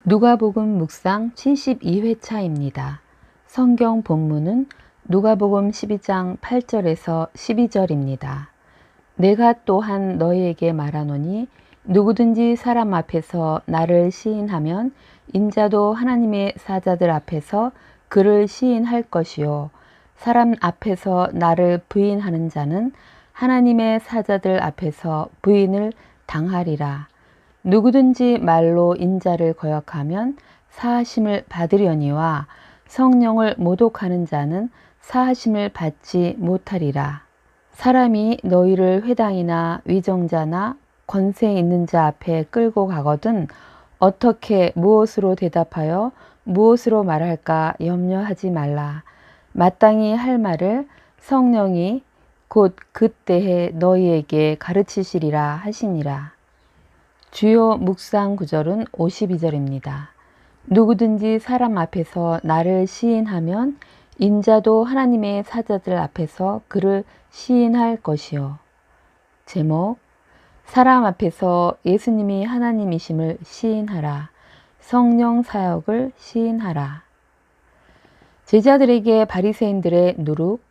누가복음 묵상 72회차입니다. 성경 본문은 누가복음 12장 8절에서 12절입니다. 내가 또한 너희에게 말하노니 누구든지 사람 앞에서 나를 시인하면 인자도 하나님의 사자들 앞에서 그를 시인할 것이요 사람 앞에서 나를 부인하는 자는 하나님의 사자들 앞에서 부인을 당하리라. 누구든지 말로 인자를 거역하면 사하심을 받으려니와 성령을 모독하는 자는 사하심을 받지 못하리라. 사람이 너희를 회당이나 위정자나 권세 있는 자 앞에 끌고 가거든 어떻게 무엇으로 대답하여 무엇으로 말할까 염려하지 말라. 마땅히 할 말을 성령이 곧 그때에 너희에게 가르치시리라 하시니라. 주요 묵상 구절은 52절입니다. 누구든지 사람 앞에서 나를 시인하면 인자도 하나님의 사자들 앞에서 그를 시인할 것이요. 제목, 사람 앞에서 예수님이 하나님이심을 시인하라. 성령 사역을 시인하라. 제자들에게 바리새인들의 누룩,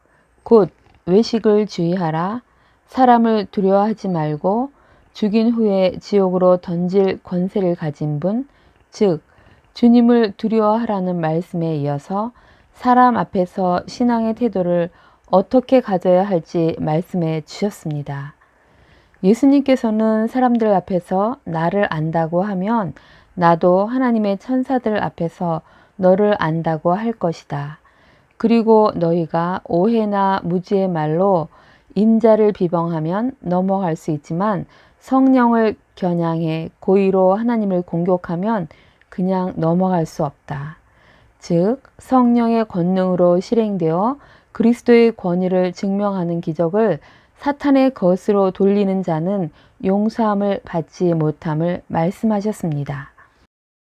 곧 외식을 주의하라. 사람을 두려워하지 말고 죽인 후에 지옥으로 던질 권세를 가진 분, 즉 주님을 두려워하라는 말씀에 이어서 사람 앞에서 신앙의 태도를 어떻게 가져야 할지 말씀해 주셨습니다. 예수님께서는 사람들 앞에서 나를 안다고 하면 나도 하나님의 천사들 앞에서 너를 안다고 할 것이다. 그리고 너희가 오해나 무지의 말로 인자를 비방하면 넘어갈 수 있지만 성령을 겨냥해 고의로 하나님을 공격하면 그냥 넘어갈 수 없다. 즉 성령의 권능으로 실행되어 그리스도의 권위를 증명하는 기적을 사탄의 것으로 돌리는 자는 용서함을 받지 못함을 말씀하셨습니다.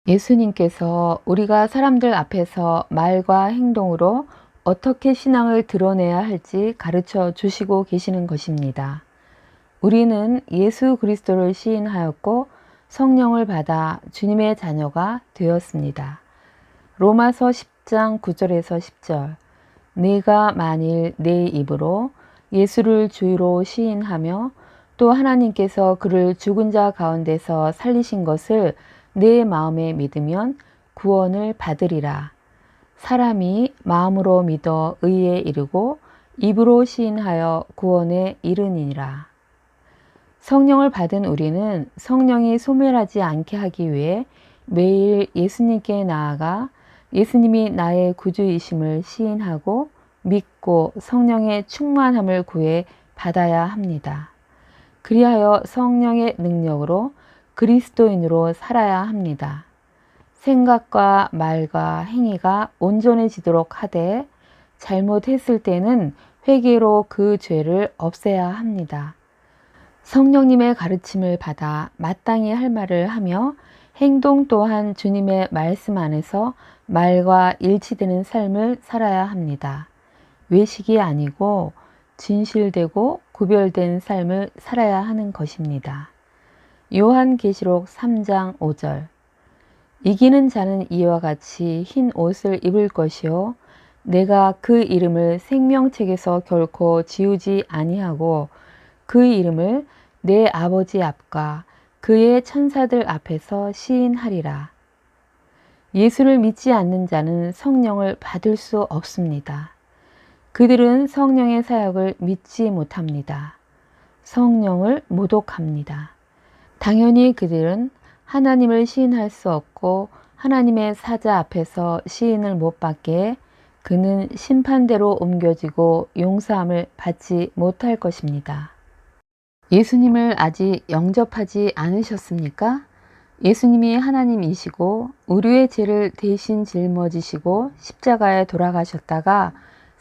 예수님께서 우리가 사람들 앞에서 말과 행동으로 어떻게 신앙을 드러내야 할지 가르쳐 주시고 계시는 것입니다. 우리는 예수 그리스도를 시인하였고 성령을 받아 주님의 자녀가 되었습니다. 로마서 10장 9절에서 10절. 네가 만일 내 입으로 예수를 주로 시인하며 또 하나님께서 그를 죽은 자 가운데서 살리신 것을 내 마음에 믿으면 구원을 받으리라. 사람이 마음으로 믿어 의에 이르고 입으로 시인하여 구원에 이르니라. 성령을 받은 우리는 성령이 소멸하지 않게 하기 위해 매일 예수님께 나아가 예수님이 나의 구주이심을 시인하고 믿고 성령의 충만함을 구해 받아야 합니다. 그리하여 성령의 능력으로 그리스도인으로 살아야 합니다. 생각과 말과 행위가 온전해지도록 하되 잘못했을 때는 회개로 그 죄를 없애야 합니다. 성령님의 가르침을 받아 마땅히 할 말을 하며 행동 또한 주님의 말씀 안에서 말과 일치되는 삶을 살아야 합니다. 외식이 아니고 진실되고 구별된 삶을 살아야 하는 것입니다. 요한계시록 3장 5절. 이기는 자는 이와 같이 흰 옷을 입을 것이요 내가 그 이름을 생명책에서 결코 지우지 아니하고 그 이름을 내 아버지 앞과 그의 천사들 앞에서 시인하리라. 예수를 믿지 않는 자는 성령을 받을 수 없습니다. 그들은 성령의 사역을 믿지 못합니다. 성령을 모독합니다. 당연히 그들은 하나님을 시인할 수 없고 하나님의 사자 앞에서 시인을 못 받게 그는 심판대로 옮겨지고 용서함을 받지 못할 것입니다. 예수님을 아직 영접하지 않으셨습니까? 예수님이 하나님이시고 우리의 죄를 대신 짊어지시고 십자가에 돌아가셨다가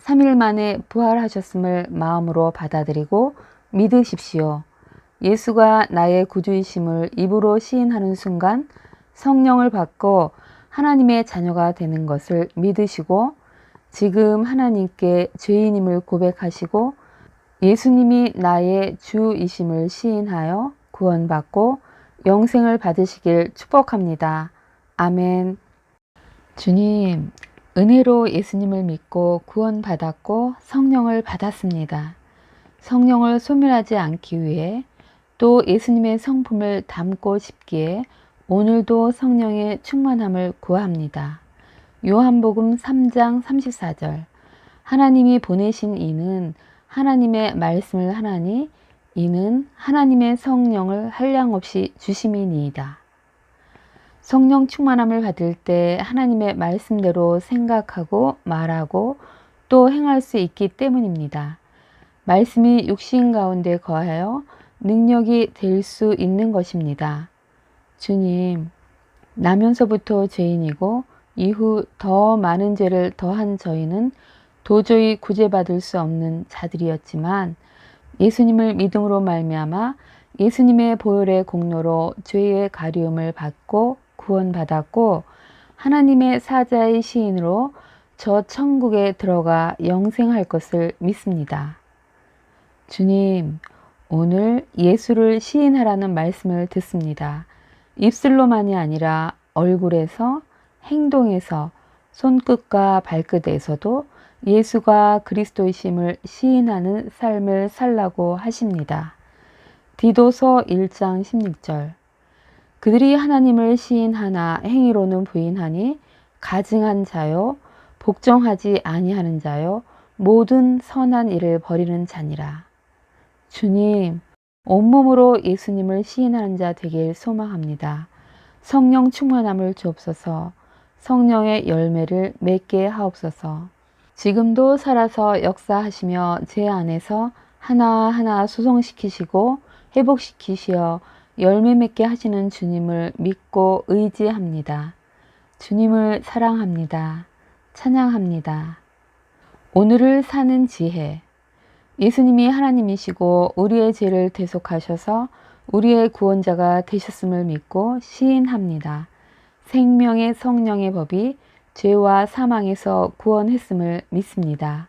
3일 만에 부활하셨음을 마음으로 받아들이고 믿으십시오. 예수가 나의 구주이심을 입으로 시인하는 순간 성령을 받고 하나님의 자녀가 되는 것을 믿으시고 지금 하나님께 죄인임을 고백하시고 예수님이 나의 주이심을 시인하여 구원받고 영생을 받으시길 축복합니다. 아멘. 주님, 은혜로 예수님을 믿고 구원받았고 성령을 받았습니다. 성령을 소멸하지 않기 위해 또 예수님의 성품을 담고 싶기에 오늘도 성령의 충만함을 구합니다. 요한복음 3장 34절. 하나님이 보내신 이는 하나님의 말씀을 하나니 이는 하나님의 성령을 한량없이 주심이니이다. 성령 충만함을 받을 때 하나님의 말씀대로 생각하고 말하고 또 행할 수 있기 때문입니다. 말씀이 육신 가운데 거하여 능력이 될 수 있는 것입니다. 주님, 나면서부터 죄인이고 이후 더 많은 죄를 더한 저희는 도저히 구제받을 수 없는 자들이었지만 예수님을 믿음으로 말미암아 예수님의 보혈의 공로로 죄의 가리움을 받고 구원받았고 하나님의 사자의 시인으로 저 천국에 들어가 영생할 것을 믿습니다. 주님, 오늘 예수를 시인하라는 말씀을 듣습니다. 입술로만이 아니라 얼굴에서, 행동에서, 손끝과 발끝에서도 예수가 그리스도이심을 시인하는 삶을 살라고 하십니다. 디도서 1장 16절. 그들이 하나님을 시인하나 행위로는 부인하니 가증한 자요 복종하지 아니하는 자요 모든 선한 일을 버리는 자니라. 주님, 온몸으로 예수님을 시인하는 자 되길 소망합니다. 성령 충만함을 주옵소서. 성령의 열매를 맺게 하옵소서. 지금도 살아서 역사하시며 제 안에서 하나하나 수송시키시고 회복시키시어 열매 맺게 하시는 주님을 믿고 의지합니다. 주님을 사랑합니다. 찬양합니다. 오늘을 사는 지혜. 예수님이 하나님이시고 우리의 죄를 대속하셔서 우리의 구원자가 되셨음을 믿고 시인합니다. 생명의 성령의 법이 죄와 사망에서 구원했음을 믿습니다.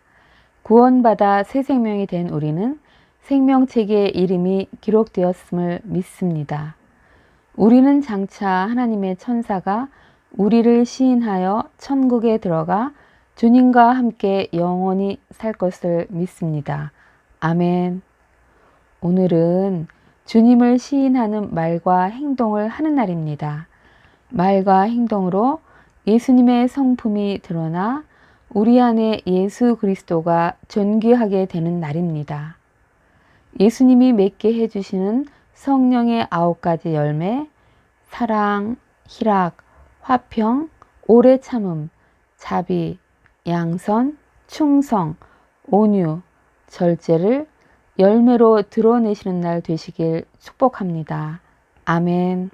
구원받아 새 생명이 된 우리는 생명책에 이름이 기록되었음을 믿습니다. 우리는 장차 하나님의 천사가 우리를 시인하여 천국에 들어가 주님과 함께 영원히 살 것을 믿습니다. 아멘. 오늘은 주님을 시인하는 말과 행동을 하는 날입니다. 말과 행동으로 예수님의 성품이 드러나 우리 안에 예수 그리스도가 존귀하게 되는 날입니다. 예수님이 맺게 해주시는 성령의 9가지 열매, 사랑, 희락, 화평, 오래 참음, 자비, 양선, 충성, 온유, 절제를 열매로 드러내시는 날 되시길 축복합니다. 아멘.